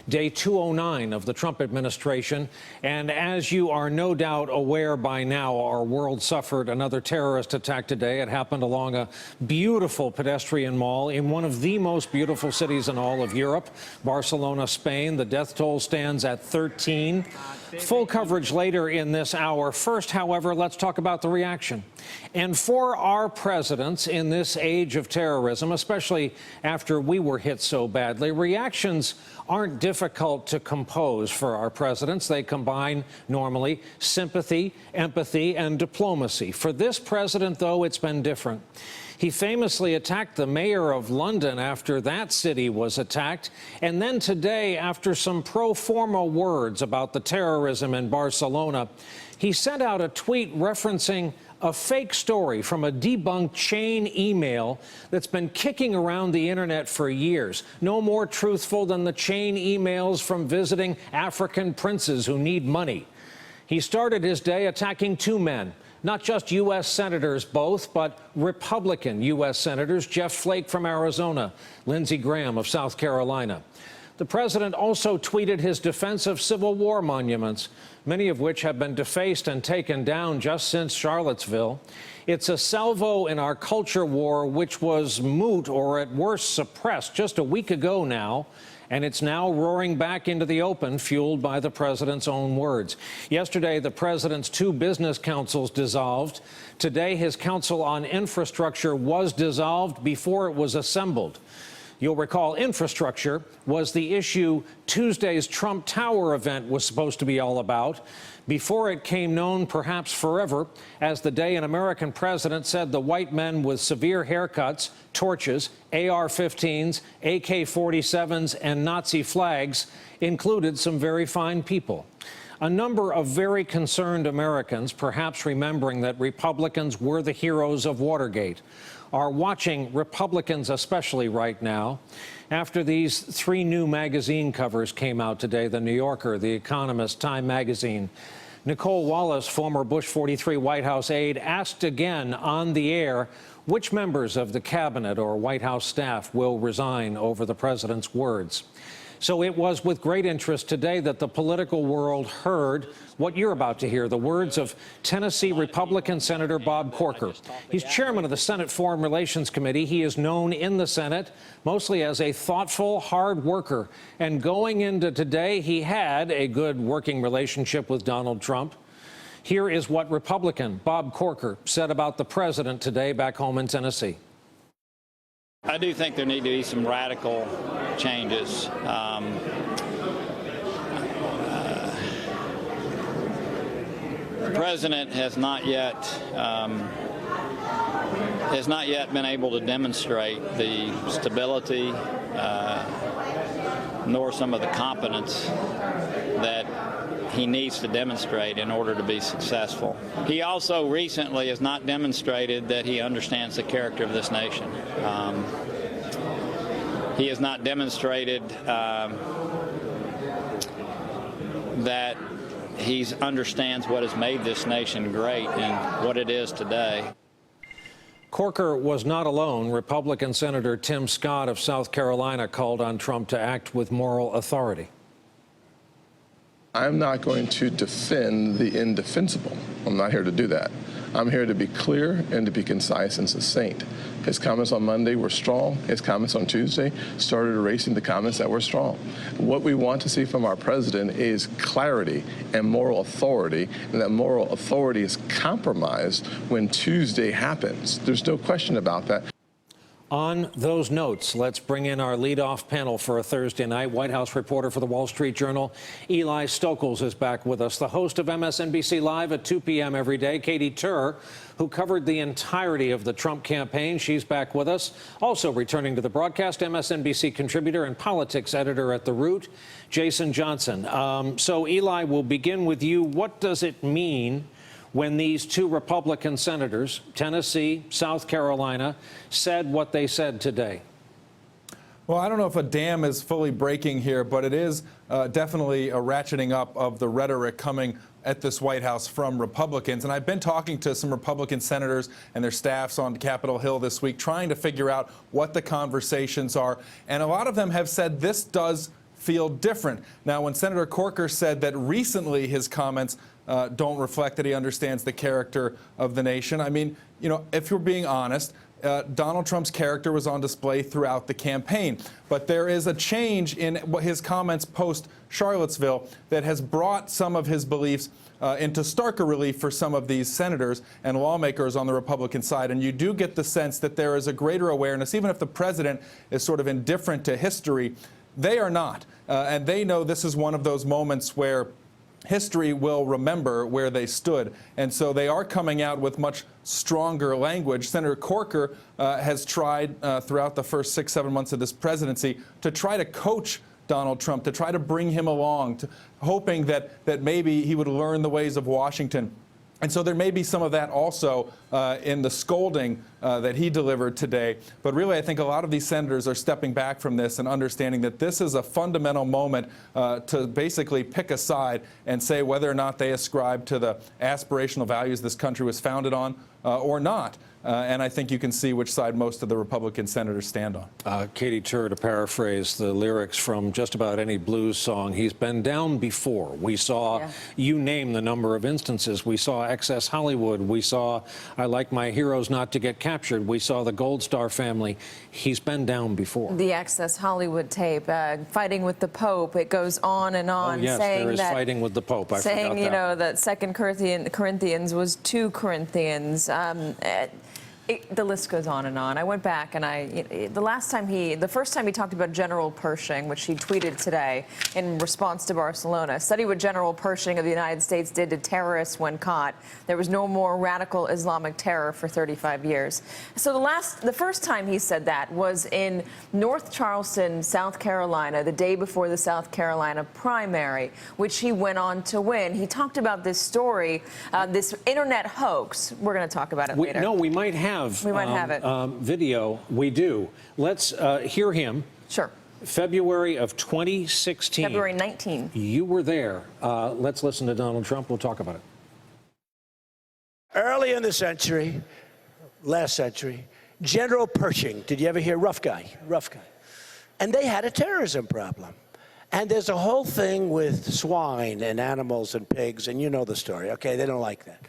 day 209 of the Trump administration. And as you are no doubt aware by now, our world suffered another terrorist attack today. It happened along a beautiful pedestrian mall in one of the most beautiful cities in all of Europe, Barcelona, Spain. The death toll stands at 13. Full coverage later in this hour. First, however, let's talk about the reaction. And for our presidents in this age of terrorism, especially after we were hit so badly, reactions aren't difficult to compose for our presidents. They combine, normally, sympathy, empathy, and diplomacy. For this president, though, it's been different. He famously attacked the mayor of London after that city was attacked. And then today, after some pro forma words about the terrorism in Barcelona, he sent out a tweet referencing a fake story from a debunked chain email that's been kicking around the internet for years. No more truthful than the chain emails from visiting African princes who need money. He started his day attacking two men. Not just U.S. senators both, but Republican U.S. senators, Jeff Flake from Arizona, Lindsey Graham of South Carolina. The president also tweeted his defense of Civil War monuments, many of which have been defaced and taken down just since Charlottesville. It's a salvo in our culture war, which was moot or at worst suppressed just a week ago now. And it's now roaring back into the open, fueled by the president's own words. Yesterday, the president's two business councils dissolved. Today, his council on infrastructure was dissolved before it was assembled. You'll recall infrastructure was the issue Tuesday's Trump Tower event was supposed to be all about, before it came known, perhaps forever, as the day an American president said the white men with severe haircuts, torches, AR-15s, AK-47s, and Nazi flags included some very fine people. A number of very concerned Americans, perhaps remembering that Republicans were the heroes of Watergate, are watching, Republicans especially right now, after these three new magazine covers came out today: The New Yorker, The Economist, Time Magazine. Nicole Wallace, former Bush 43 White House aide, asked again on the air which members of the cabinet or White House staff will resign over the president's words. So it was with great interest today that the political world heard what you're about to hear, the words of Tennessee Republican Senator Bob Corker. He's chairman of the Senate Foreign Relations Committee. He is known in the Senate mostly as a thoughtful, hard worker. And going into today, he had a good working relationship with Donald Trump. Here is what Republican Bob Corker said about the president today back home in Tennessee. I do think there need to be some radical changes. The president has not yet been able to demonstrate the stability nor some of the competence that he needs to demonstrate in order to be successful. He also recently has not demonstrated that he understands the character of this nation. He has not demonstrated that he understands what has made this nation great and what it is today. Corker was not alone. Republican Senator Tim Scott of South Carolina called on Trump to act with moral authority. I'm not going to defend the indefensible. I'm not here to do that. I'm here to be clear and to be concise and succinct. His comments on Monday were strong. His comments on Tuesday started erasing the comments that were strong. What we want to see from our president is clarity and moral authority, and that moral authority is compromised when Tuesday happens. There's no question about that. On those notes, let's bring in our leadoff panel for a Thursday night. White House reporter for the Wall Street Journal, Eli Stokols, is back with us. The host of MSNBC Live at 2 p.m. every day, Katy Tur, who covered the entirety of the Trump campaign. She's back with us. Also returning to the broadcast, MSNBC contributor and politics editor at The Root, Jason Johnson. So, Eli, we'll begin with you. What does it mean when these two Republican senators, Tennessee, South Carolina, said what they said today? Well, I don't know if a dam is fully breaking here, but it is definitely a ratcheting up of the rhetoric coming at this White House from Republicans. And I've been talking to some Republican senators and their staffs on Capitol Hill this week, trying to figure out what the conversations are. And a lot of them have said this does feel different. Now, when Senator Corker said that recently his comments don't reflect that he understands the character of the nation, I mean, you know, if you're being honest, Donald Trump's character was on display throughout the campaign. But there is a change in his comments post-Charlottesville that has brought some of his beliefs into starker relief for some of these senators and lawmakers on the Republican side. And you do get the sense that there is a greater awareness, even if the president is sort of indifferent to history, they are not. And they know this is one of those moments where history will remember where they stood. And so they are coming out with much stronger language. Senator Corker has tried throughout the first 6-7 months of this presidency to try to coach Donald Trump, to try to bring him along, hoping that maybe he would learn the ways of Washington. And so there may be some of that also in the scolding that he delivered today. But really, I think a lot of these senators are stepping back from this and understanding that this is a fundamental moment to basically pick a side and say whether or not they ascribe to the aspirational values this country was founded on or not. And I think you can see which side most of the Republican senators stand on. Katy Tur, to paraphrase the lyrics from just about any blues song, he's been down before. We saw, you name the number of instances. We saw Excess Hollywood. We saw I Like My Heroes Not to Get Captured. We saw the Gold Star family. He's been down before. The Excess Hollywood tape, fighting with the Pope. It goes on and on. Oh, yes, saying there is that, fighting with the Pope. I saying, forgot that. you know, that 2 Corinthians was 2 Corinthians. The list goes on and on. I went back and the first time he talked about General Pershing, which he tweeted today in response to Barcelona, study what General Pershing of the United States did to terrorists when caught. There was no more radical Islamic terror for 35 years. So the first time he said that was in North Charleston, South Carolina, the day before the South Carolina primary, which he went on to win. He talked about this story, this internet hoax. We're going to talk about it later. No, we might have. We might have it. Video. We do. Let's hear him. Sure. February of 2016. February 19. You were there. Let's listen to Donald Trump. We'll talk about it. Early in the century, last century, General Pershing, did you ever hear? Rough guy. And they had a terrorism problem. And there's a whole thing with swine and animals and pigs, and you know the story, okay? They don't like that.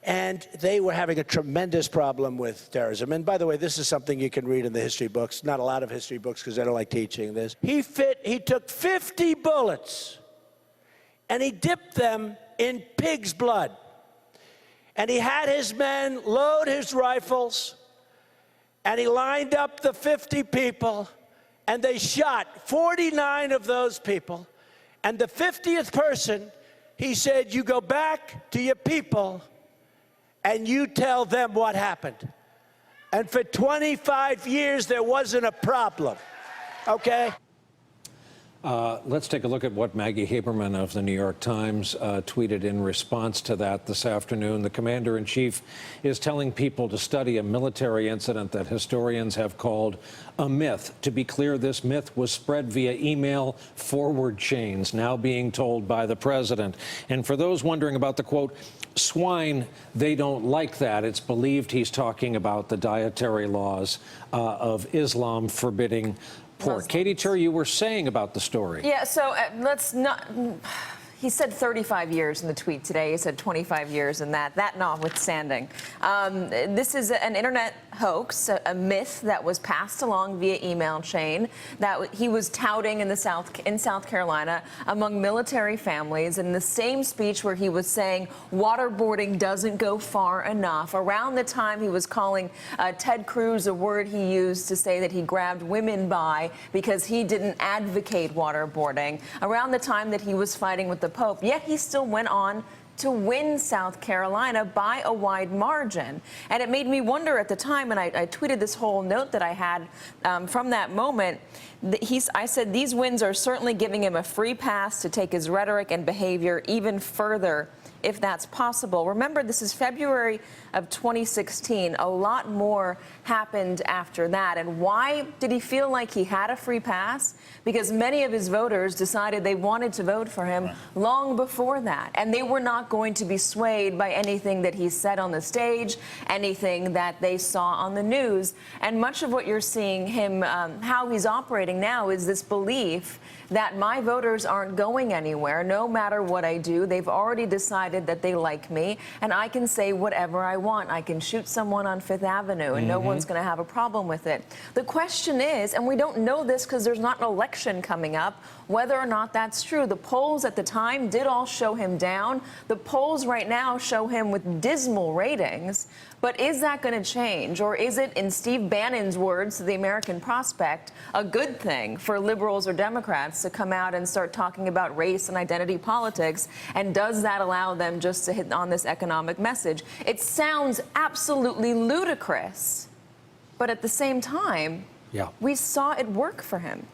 And they were having a tremendous problem with terrorism. And by the way, this is something you can read in the history books. Not a lot of history books because they don't like teaching this. He took 50 bullets and he dipped them in pig's blood. And he had his men load his rifles and he lined up the 50 people and they shot 49 of those people. And the 50th person, he said, you go back to your people and you tell them what happened. And for 25 years, there wasn't a problem, okay? Let's take a look at what Maggie Haberman of the New York Times tweeted in response to that this afternoon. The commander-in-chief is telling people to study a military incident that historians have called a myth. To be clear, this myth was spread via email forward chains, now being told by the president. And for those wondering about the, quote, swine, they don't like that. It's believed he's talking about the dietary laws of Islam forbidding pork. Katy Tur, you were saying about the story. Yeah, so let's not... He said 35 years in the tweet today. He said 25 years in that notwithstanding. This is an internet hoax, a myth that was passed along via email chain that he was touting in South Carolina among military families in the same speech where he was saying waterboarding doesn't go far enough. Around the time he was calling Ted Cruz a word he used to say that he grabbed women by because he didn't advocate waterboarding. Around the time that he was fighting with the Pope, yet he still went on to win South Carolina by a wide margin. And it made me wonder at the time, and I tweeted this whole note that I had from that moment. I said these wins are certainly giving him a free pass to take his rhetoric and behavior even further, if that's possible. Remember, this is February of 2016. A lot more happened after that. And why did he feel like he had a free pass? Because many of his voters decided they wanted to vote for him long before that. And they were not going to be swayed by anything that he said on the stage, anything that they saw on the news. And much of what you're seeing him, how he's operating now, is this belief that my voters aren't going anywhere no matter what I do. They've already decided that they like me, and I can say whatever I want. I can shoot someone on Fifth Avenue, and no one's going to have a problem with it. The question is, and we don't know this because there's not an election coming up, whether or not that's true. The polls at the time did all show him down. The polls right now show him with dismal ratings. But is that going to change? Or is it, in Steve Bannon's words to the American Prospect, a good thing for liberals or Democrats to come out and start talking about race and identity politics? And does that allow them just to hit on this economic message? It sounds absolutely ludicrous. But at the same time, we saw it work for him.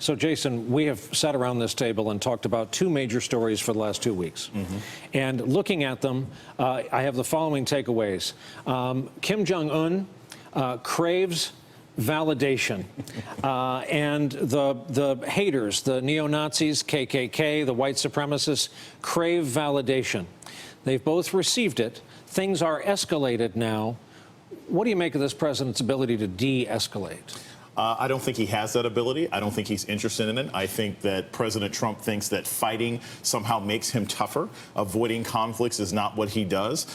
So, Jason, we have sat around this table and talked about two major stories for the last 2 weeks. And looking at them, I have the following takeaways. Kim Jong-un craves validation. And the haters, the neo-Nazis, KKK, the white supremacists, crave validation. They've both received it. Things are escalated now. What do you make of this president's ability to de-escalate? I don't think he has that ability. I don't think he's interested in it. I think that President Trump thinks that fighting somehow makes him tougher. Avoiding conflicts is not what he does.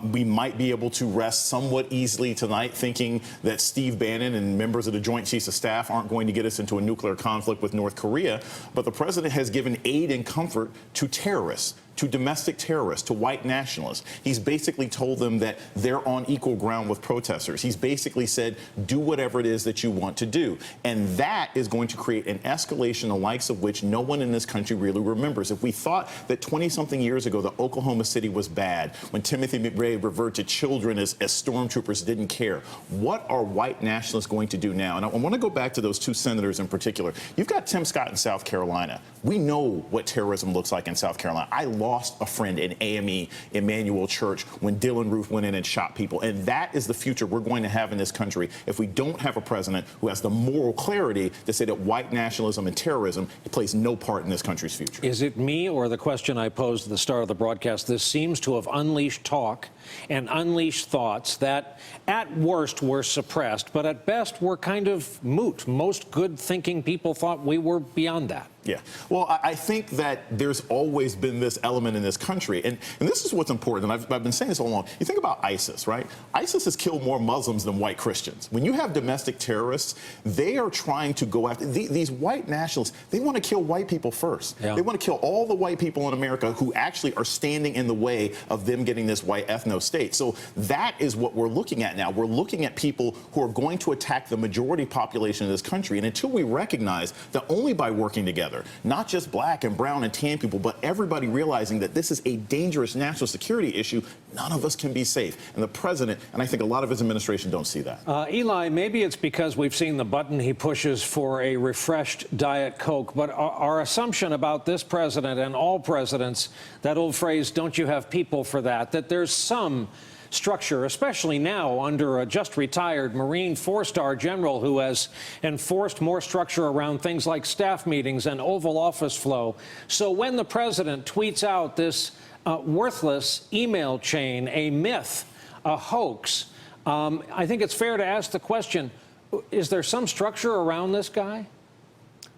We might be able to rest somewhat easily tonight thinking that Steve Bannon and members of the Joint Chiefs of Staff aren't going to get us into a nuclear conflict with North Korea. But the president has given aid and comfort to terrorists, to domestic terrorists, to white nationalists. He's basically told them that they're on equal ground with protesters. He's basically said, do whatever it is that you want to do. And that is going to create an escalation, the likes of which no one in this country really remembers. If we thought that 20-something years ago, that Oklahoma City was bad, when Timothy McVeigh referred to children as stormtroopers, didn't care, what are white nationalists going to do now? And I want to go back to those two senators in particular. You've got Tim Scott in South Carolina. We know what terrorism looks like in South Carolina. I lost a friend in AME, Emmanuel Church, when Dylan Roof went in and shot people. And that is the future we're going to have in this country if we don't have a president who has the moral clarity to say that white nationalism and terrorism plays no part in this country's future. Is it me or the question I posed at the start of the broadcast? This seems to have unleashed talk and unleashed thoughts that at worst were suppressed, but at best were kind of moot. Most good thinking people thought we were beyond that. Yeah. Well, I think that there's always been this element in this country. And this is what's important. And I've been saying this all along. You think about ISIS, right? ISIS has killed more Muslims than white Christians. When you have domestic terrorists, they are trying to go after these white nationalists. They want to kill white people first. Yeah. They want to kill all the white people in America who actually are standing in the way of them getting this white ethno state. So that is what we're looking at now. We're looking at people who are going to attack the majority population of this country. And until we recognize that only by working together, not just black and brown and tan people, but everybody realizing that this is a dangerous national security issue, none of us can be safe. And the president, and I think a lot of his administration, don't see that. Eli, maybe it's because we've seen the button he pushes for a refreshed Diet Coke, but our assumption about this president and all presidents, that old phrase, don't you have people for that, that there's some structure, especially now under a just retired Marine four-star general who has enforced more structure around things like staff meetings and Oval Office flow. So when the president tweets out this worthless email chain, a myth, a hoax, I think it's fair to ask the question, is there some structure around this guy?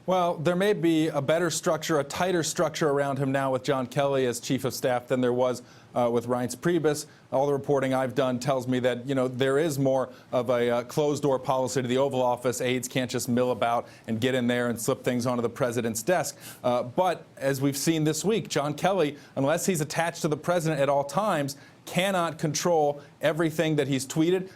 Well, there may be a better structure, a tighter structure around him now with John Kelly as chief of staff than there was with Reince Priebus. All the reporting I've done tells me that, you know, there is more of a closed-door policy to the Oval Office. Aides can't just mill about and get in there and slip things onto the president's desk. But as we've seen this week, John Kelly, unless he's attached to the president at all times, cannot control everything that he's tweeted.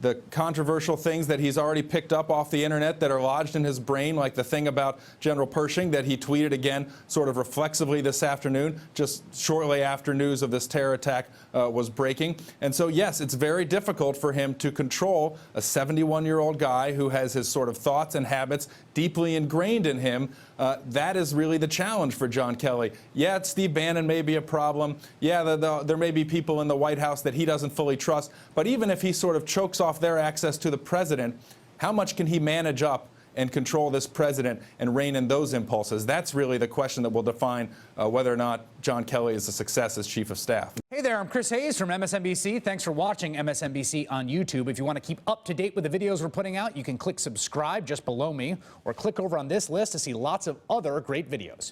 The controversial things that he's already picked up off the internet that are lodged in his brain, like the thing about General Pershing that he tweeted again sort of reflexively this afternoon, just shortly after news of this terror attack was breaking. And so, yes, it's very difficult for him to control a 71-year-old guy who has his sort of thoughts and habits deeply ingrained in him. That is really the challenge for John Kelly. Yeah, Steve Bannon may be a problem. Yeah, there may be people in the White House that he doesn't fully trust. But even if he sort of chokes off their access to the president, how much can he manage up and control this president and rein in those impulses? That's really the question that will define whether or not John Kelly is a success as chief of staff. Hey there, I'm Chris Hayes from MSNBC. Thanks for watching MSNBC on YouTube. If you want to keep up to date with the videos we're putting out, you can click subscribe just below me or click over on this list to see lots of other great videos.